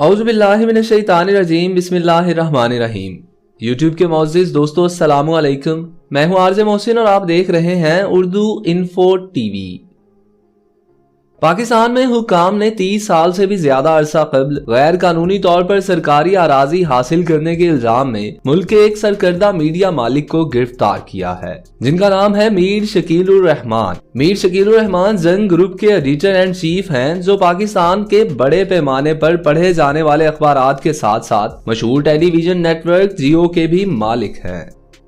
औज़ुबिल्लाहि मिनश्शैतानिर्रजीम बिस्मिल्लाहिर्रहमानिर्रहीम। यूट्यूब के मोअज़्ज़िज़ दोस्तों अस्सलामु अलैकुम। मैं हूं आरजे मोहसिन और आप देख रहे हैं उर्दू इन्फो टीवी। पाकिस्तान में हुक्काम ने 30 साल से भी ज्यादा अरसा कबल गैर कानूनी तौर पर सरकारी अराजी हासिल करने के इल्जाम में मुल्क के एक सरकर्दा मीडिया मालिक को गिरफ्तार किया है, जिनका नाम है मीर शकीलुर रहमान। मीर शकीलुर रहमान जंग ग्रुप के एडिटर एंड चीफ हैं, जो पाकिस्तान के बड़े पैमाने पर पढ़े जाने वाले अखबारात के साथ साथ मशहूर टेलीविजन नेटवर्क जियो के भी मालिक हैं।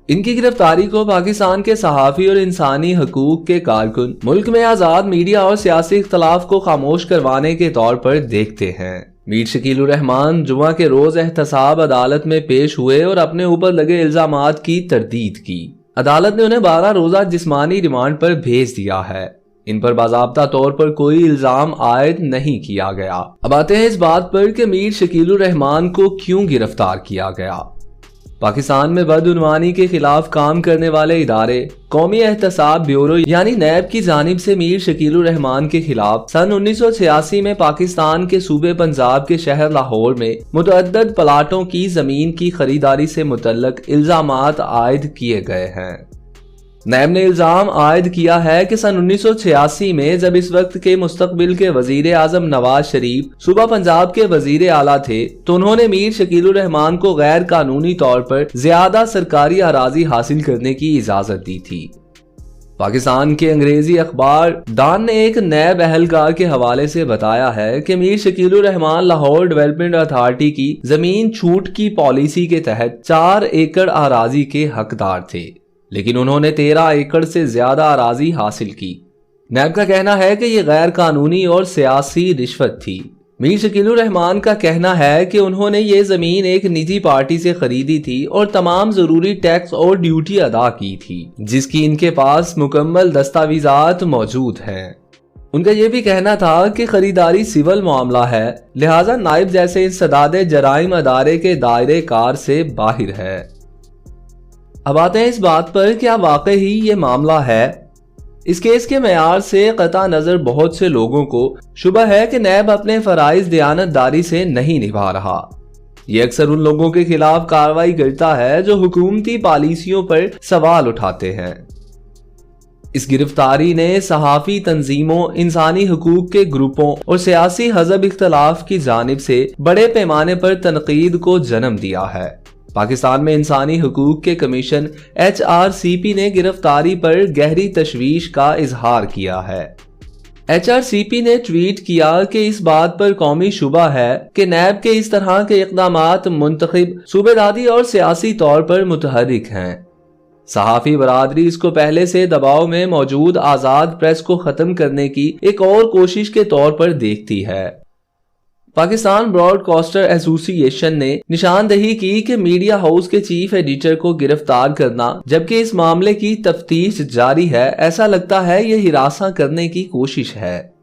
इनकी गिरफ्तारी को पाकिस्तान के सहाफ़ी और इंसानी हकूक के कारकुन मुल्क में आज़ाद मीडिया और सियासी इख्तलाफ को खामोश करवाने के तौर पर देखते हैं। मीर शकीलुर रहमान जुमा के रोज एहतसाब अदालत में पेश हुए और अपने ऊपर लगे इल्जामात की तरदीद की। अदालत ने उन्हें 12 रोजा जिस्मानी रिमांड पर भेज दिया है। इन पर बाज़ाब्ता तौर पर कोई इल्जाम आयद नहीं किया गया। अब आते हैं इस बात पर कि मीर शकीलुर रहमान को क्यों गिरफ्तार किया गया। पाकिस्तान में बदउनवानी के खिलाफ काम करने वाले इदारे कौमी एहतसाब ब्यूरो यानी नैब की जानिब से मीर शकीलुर रहमान के खिलाफ सन 1986 में पाकिस्तान के सूबे पंजाब के शहर लाहौर में मुतअद्दद प्लाटों की जमीन की खरीदारी से मुतल्लक इल्जामात आयद किए गए हैं। नैब ने इल्जाम आयद किया है कि सन 1986 में जब इस वक्त के मुस्तकबिल के वजीर आजम नवाज शरीफ सूबा पंजाब के वजीर आला थे, तो उन्होंने मीर शकीलुर रहमान को गैर कानूनी तौर पर ज्यादा सरकारी अराजी हासिल करने की इजाजत दी थी। पाकिस्तान के अंग्रेजी अखबार डॉन ने एक नैब अहलकार के हवाले से बताया है कि मीर शकीलुर रहमान लाहौर डेवलपमेंट अथॉरिटी की जमीन छूट की पॉलिसी के तहत 4 एकड़ अराजी के हकदार थे, लेकिन उन्होंने 13 एकड़ से ज्यादा अराजी हासिल की। नैब का कहना है कि यह गैर कानूनी और सियासी रिश्वत थी। मीर शकीलुर रहमान का कहना है कि उन्होंने ये जमीन एक निजी पार्टी से खरीदी थी और तमाम जरूरी टैक्स और ड्यूटी अदा की थी, जिसकी इनके पास मुकम्मल दस्तावेजात मौजूद हैं। उनका यह भी कहना था कि खरीदारी सिविल मामला है, लिहाजा नाइब जैसे इंसदादे जराइम अदारे के दायरे कार से बाहर है। अब आते हैं इस बात पर क्या वाकई ही ये मामला है। इस केस के मेयार से कता नजर बहुत से लोगों को शुबह है कि नैब अपने फराइज दयानतदारी से नहीं निभा रहा। ये अक्सर उन लोगों के खिलाफ कार्रवाई करता है जो हुकूमती पॉलिसियों पर सवाल उठाते हैं। इस गिरफ्तारी ने सहाफी तंजीमों, इंसानी हकूक के ग्रुपों और सियासी हज़ब इख्तलाफ की जानिब से बड़े पैमाने पर तनकीद को जन्म दिया है। पाकिस्तान में इंसानी हकूक के कमीशन HRCP ने गिरफ्तारी पर गहरी तशवीश का इजहार किया है। HRCP ने ट्वीट किया कि इस बात पर कौमी शुबा है कि नैब के इस तरह के इक़दामात मुंतखब, सूबेदारी और सियासी तौर पर मुतहर्रिक हैं। सहाफ़ी बरादरी इसको पहले से दबाव में मौजूद आज़ाद प्रेस को ख़त्म करने की एक और कोशिश के तौर पर देखती है। पाकिस्तान ब्रॉडकास्टर एसोसिएशन ने निशानदेही की कि मीडिया हाउस के चीफ एडिटर को गिरफ्तार करना, जबकि इस मामले की तफ्तीश जारी है, ऐसा लगता है ये हिरासा करने की कोशिश है।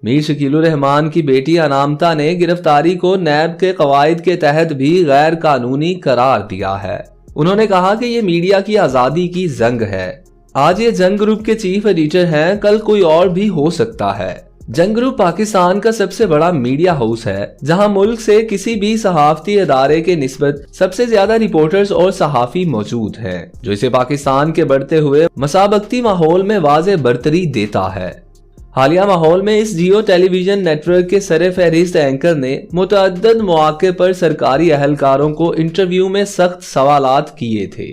मीर शकीलुर रहमान की बेटी अनामता ने गिरफ्तारी को नैब के कवायद के तहत भी गैर कानूनी करार दिया है। उन्होंने कहा कि ये मीडिया की आजादी की जंग है। आज ये जंग ग्रुप के चीफ एडिटर हैं, कल कोई और भी हो सकता है। जंग ग्रुप पाकिस्तान का सबसे बड़ा मीडिया हाउस है, जहां मुल्क से किसी भी सहाफती अदारे के निस्बत सबसे ज्यादा रिपोर्टर्स और सहाफी मौजूद हैं, जो इसे पाकिस्तान के बढ़ते हुए मसाबकती माहौल में वाज़े बरतरी देता है। हालिया माहौल में इस जियो टेलीविजन नेटवर्क के सरे फहरिस्त एंकर ने मुतअद्दद मौके पर सरकारी अहलकारों को इंटरव्यू में सख्त सवालात किए थे।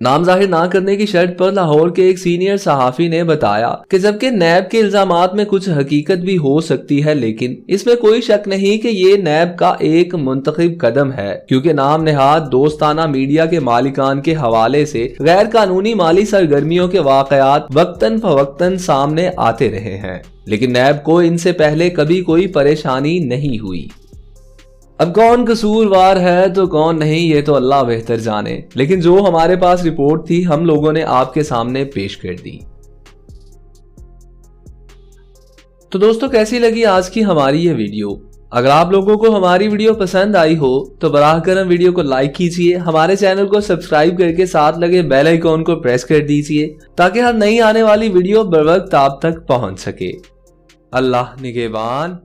नाम जाहिर ना करने की शर्त पर लाहौर के एक सीनियर सहाफी ने बताया कि जबकि नैब के इल्जामात में कुछ हकीकत भी हो सकती है, लेकिन इसमें कोई शक नहीं कि ये नैब का एक मुंतखब कदम है, क्योंकि नाम नेहाद दोस्ताना मीडिया के मालिकान के हवाले से गैर कानूनी माली सरगर्मियों के वाकयात वक्तन फवक्तन सामने आते रहे हैं, लेकिन नैब को इनसे पहले कभी कोई परेशानी नहीं हुई। अब कौन कसूरवार है तो कौन नहीं, ये तो अल्लाह बेहतर जाने, लेकिन जो हमारे पास रिपोर्ट थी हम लोगों ने आपके सामने पेश कर दी। तो दोस्तों, कैसी लगी आज की हमारी ये वीडियो? अगर आप लोगों को हमारी वीडियो पसंद आई हो तो बराह करम वीडियो को लाइक कीजिए, हमारे चैनल को सब्सक्राइब करके साथ लगे बेल आइकॉन को प्रेस कर दीजिए, ताकि हर नई आने वाली वीडियो बर वक्त आप तक पहुंच सके। अल्लाह निगहबान।